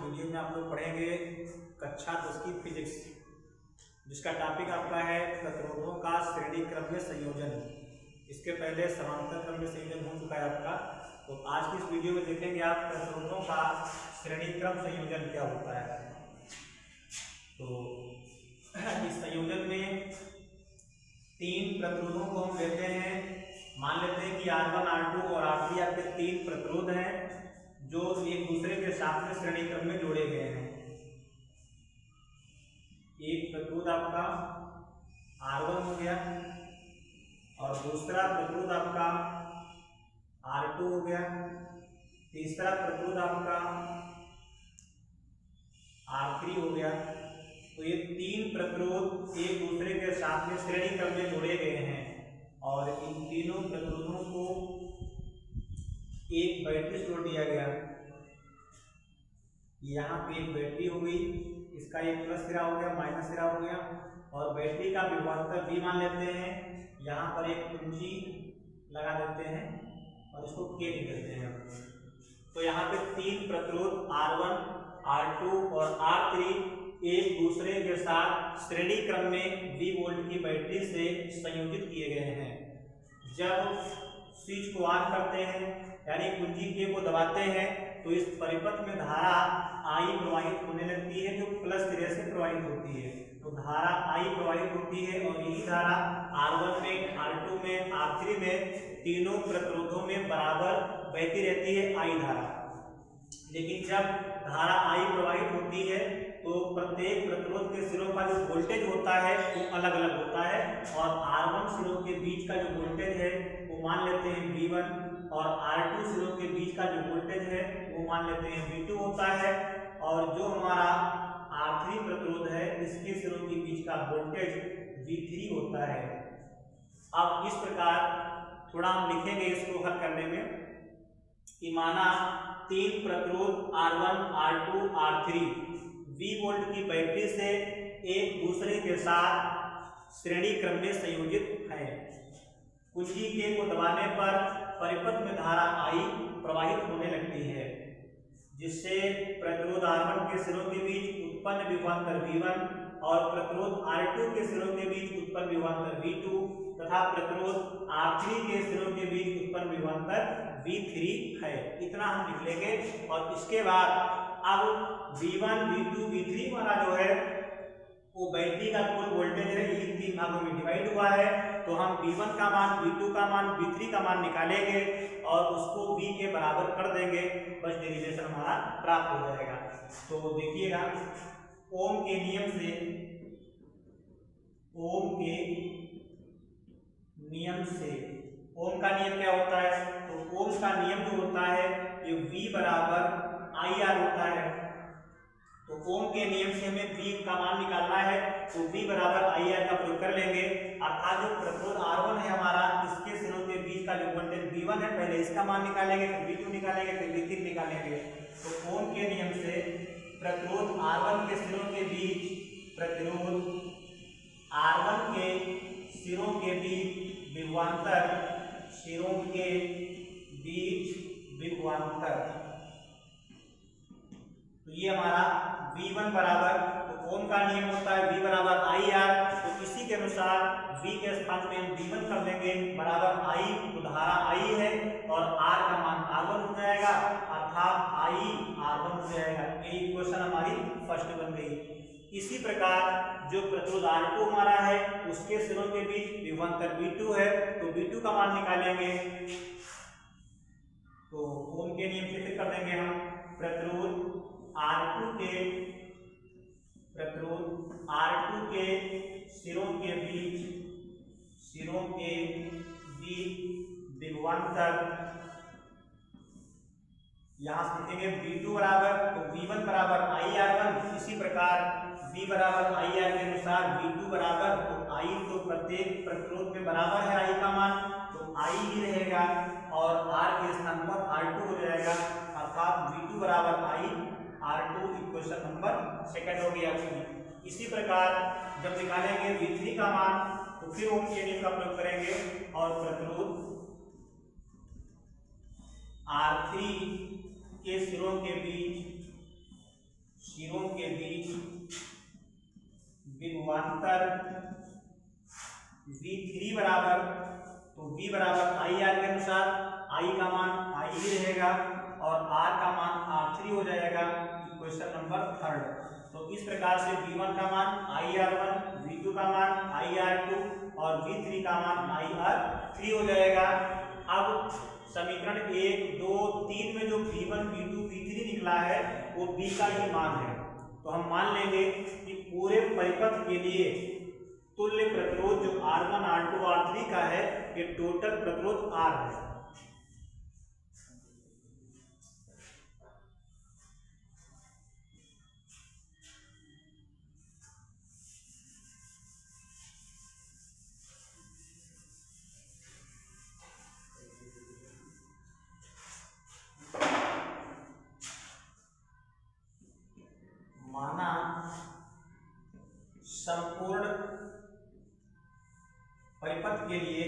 Video में आप लोग पढ़ेंगे कक्षा 10 की फिजिक्स, जिसका टॉपिक आपका है प्रतिरोधों का श्रेणी क्रम में संयोजन। इसके पहले समांतर क्रम में संयोजन हो चुका है आपका। तो आज की इस वीडियो में देखेंगे आप प्रतिरोधों का श्रेणी क्रम संयोजन क्या होता है। तो इस संयोजन में तीन प्रतिरोधों को हम लेते हैं। मान लेते हैं कि R1, R2 और R3 आपके तीन प्रतिरोध हैं जो एक दूसरे के साथ में श्रेणी क्रम में जोड़े गए हैं। एक प्रतिरोध आपका R1 हो गया और दूसरा प्रतिरोध आपका R2 हो गया, तीसरा प्रतिरोध आपका R3 हो गया। तो ये तीन प्रतिरोध एक दूसरे के साथ में श्रेणी क्रम में जोड़े गए हैं और इन तीनों प्रतिरोधों को एक बैटरी जोड़ दिया गया। यहाँ पे एक बैटरी हो गई, इसका एक प्लस सिरा हो गया, माइनस सिरा हो गया और बैटरी का विभवांतर V मान लेते हैं। यहाँ पर एक कुंजी लगा देते हैं और इसको K लिख देते हैं। तो यहाँ पे तीन प्रतिरोध R1, R2 और R3 एक दूसरे के साथ श्रेणी क्रम में V वोल्ट की बैटरी से संयोजित किए गए हैं। जब स्विच को ऑन करते हैं यानी कुंजी K को दबाते हैं तो इस परिपथ में धारा I प्रवाहित होने लगती है जो प्लस सिरे से प्रवाहित होती है। तो धारा I प्रवाहित होती है और यही धारा R1 में, R2 में, R3 में तीनों प्रतिरोधों में बराबर बहती रहती है I धारा। लेकिन जब धारा I प्रवाहित होती है तो प्रत्येक प्रतिरोध के सिरों का जो वोल्टेज होता है वो अलग अलग होता है और R1 सिरों के बीच का जो वोल्टेज है वो मान लेते हैं V1 और R2 सिरों के बीच का जो वोल्टेज है वो मान लेते हैं V2 होता है और जो हमारा R3 प्रतिरोध है इसके सिरों के बीच का वोल्टेज V3 होता है। अब इस प्रकार थोड़ा हम लिखेंगे इसको हल करने में कि माना तीन प्रतिरोध R1, R2, R3 V volt की बैटरी से एक दूसरे के साथ श्रेणी क्रम में संयोजित है। कुंजी K को दबाने पर परिपथ में धारा I प्रवाहित होने लगती है जिससे प्रतिरोध R1 के सिरों के बीच उत्पन्न विभवांतर V1 और प्रतिरोध R2 के सिरों के बीच उत्पन्न विभवांतर V2 तथा प्रतिरोध R3 के सिरों के बीच उत्पन्न विभवांतर V3 है। इतना हम लिख लेंगे और इसके बाद अब V1, V2, V3 वाला जो है वो बैटरी का कुल वोल्टेज है, ये तीन भागों में डिवाइड हुआ है। तो हम V1 का मान, V2 का मान, V3 का मान निकालेंगे और उसको V के बराबर कर देंगे, बस डेरिवेशन हमारा प्राप्त हो जाएगा। तो देखिएगा ओम के नियम से, ओम के नियम से, ओम का नियम क्या होता है? तो ओम का नियम जो होता है ये V बराबर IR होता है। तो ओम के नियम से हमें V का मान निकालना है तो V बराबर IR का प्रयोग कर लेंगे। अर्थात जो प्रतिरोध R1 है हमारा, इसके सिरों के बीच का जो वोल्टेज V1 है पहले इसका मान निकालेंगे, फिर V2 निकालेंगे, फिर V3 निकालेंगे। तो ओम के नियम से प्रतिरोध R1 के सिरों के बीच, प्रतिरोध R1 के सिरों के बीच विभवांतर, सिरों के बीच विभवांतर, तो ये हमारा V1 बराबर, तो ओम का नियम होता है V बराबर IR। तो इसी के अनुसार V के स्थान पे हम V1 कर देंगे बराबर I, तो धारा I है और R का मान R1 हो जाएगा, अर्थात I R1 हो जाएगा। ये इक्वेशन हमारी फर्स्ट बन गई। इसी प्रकार जो प्रतिरोध R2 हमारा है उसके सिरों के बीच विभवांतर V2 है, तो V2 का मान निकालेंगे। तो ओम के नियम से फिर कर देंगे हम प्रतिरोध R2 के सिरों के बीच विभवांतर, यहाँ से लिखेंगे V2 बराबर, तो V1 बराबर IR1। इसी प्रकार V बराबर IR के अनुसार V2 बराबर, तो I तो प्रत्येक प्रतिरोध में बराबर है I का मान, तो I ही रहेगा और R के स्थान पर R2 हो जाएगा, अर्थात V2 बराबर I R2 equation number second हो गया आपकी। इसी प्रकार जब निकालेंगे V3 का मान तो फिर ओम के नियम का प्रयोग करेंगे और प्रतिरोध R3 के सिरों के बीच के बीच विभवांतर V3 बराबर, तो V बराबर आई आर के अनुसार I का मान I ही रहेगा और R का मान R3 हो जाएगा। Question number 3। तो इस प्रकार से V1 का मान IR1, V2 का मान IR2 और V3 का मान IR3 हो जाएगा। अब समीकरण 1, 2, 3 में जो V1, V2, V3 निकला है वो V का ही मान है। तो हम मान लेंगे कि पूरे परिपथ के लिए तुल्य प्रतिरोध जो R1, R2, R3 का है, ये टोटल प्रतिरोध R है। माना संपूर्ण परिपथ के लिए,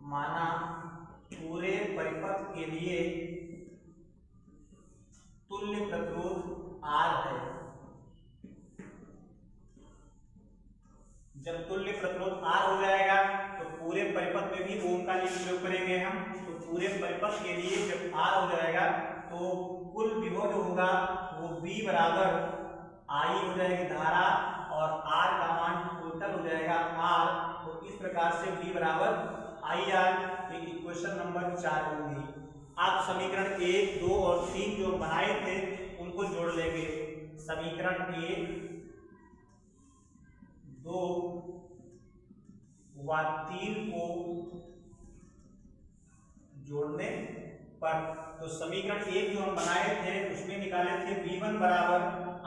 माना पूरे परिपथ के लिए तुल्य प्रतिरोध R है। जब तुल्य प्रतिरोध R हो जाएगा तो पूरे परिपथ में भी ओम का नियम प्रयोग करेंगे हम। तो पूरे परिपथ के लिए जब R हो जाएगा तो कुल विभव जो होगा वो V बराबर I हो जाएगी धारा और R का मान टोटल हो जाएगा R। तो इस प्रकार से V बराबर IR, इक्वेशन नंबर 4 होगी। आप समीकरण 1, 2 और 3 जो बनाए थे उनको जोड़ लेंगे। समीकरण 1, 2 व 3 को जोड़ने पर, तो समीकरण 1 जो हम बनाए थे उसमें निकाले थे V1 बराबर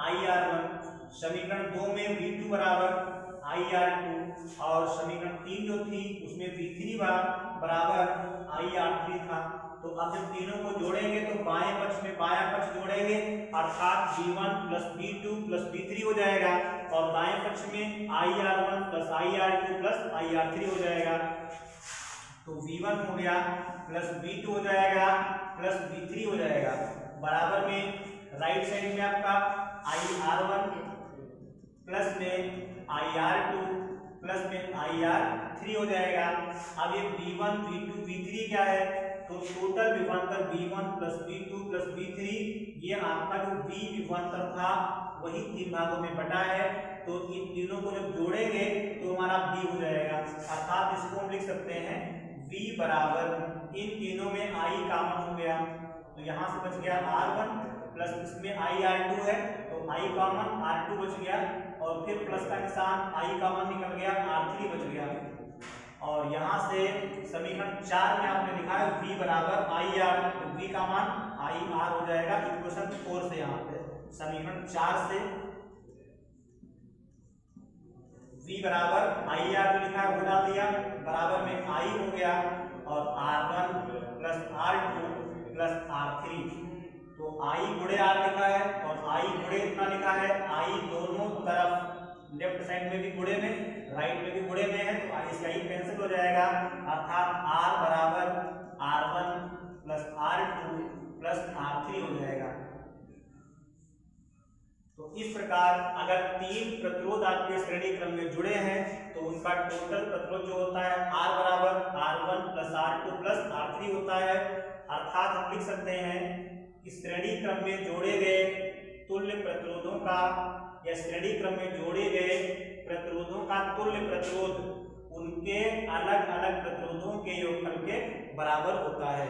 IR1, समीकरण 2 में V2 बराबर IR2 और समीकरण 3 जो थी उसमें V3 बराबर IR3 था। तो अब जब तीनों को जोड़ेंगे तो बाएं पक्ष में बायां पक्ष जोड़ेंगे अर्थात V1 plus V2 plus V3 हो जाएगा और दाएं पक्ष में IR1 plus IR2 plus IR3 हो जाएगा। तो V1 हो गया प्लस V2 हो जाएगा प्लस V3 हो जाएगा, बराबर में राइट साइड में आपका IR1 प्लस में IR2 प्लस में IR3 हो जाएगा। अब ये V1, V2, V3 क्या है, तो टोटल विभवांतर V1 plus V2 plus V3, ये आपका जो V विभवांतर था वही 3 भागों में बटा है। तो इन तीनों को जब जोड़ेंगे तो हमारा V हो जाएगा, अर्थात इसको हम लिख सकते हैं V बराबर, इन तीनों में I कॉमन हो गया तो यहाँ से बच गया R1 प्लस इसमें IR2 है तो I कॉमन, R2 बच गया और फिर प्लस का निशान I कॉमन निकल गया, R3 बच गया। और यहाँ से समीकरण 4 में आपने लिखा है V बराबर IR, तो V का मान IR हो जाएगा। इक्वेशन 4 से यहाँ पे समीकरण 4 से V बराबर IR जो लिखा है वो डाल दिया, बराबर में I हो गया और R1 plus R2 plus R3, तो I गुणे R लिखा है और I गुणे इतना लिखा है, I दोनों तरफ लेफ्ट साइड में भी गुणे में, राइट में भी गुणे में है तो इसका ही कैंसिल हो जाएगा, अर्थात R बराबर R1 plus R2 plus R3 हो जाएगा। तो इस प्रकार अगर 3 प्रतिरोध आपके श्रेणी क्रम में जुड़े हैं तो उनका टोटल प्रतिरोध जो होता है R बराबर R1 plus R2 plus R3 होता है। अर्थात हम लिख सकते हैं कि श्रेणी क्रम में जोड़े गए तुल्य प्रतिरोधों का या श्रेणी क्रम में जोड़े गए प्रतिरोधों का तुल्य प्रतिरोध उनके अलग अलग प्रतिरोधों के योगफल के बराबर होता है।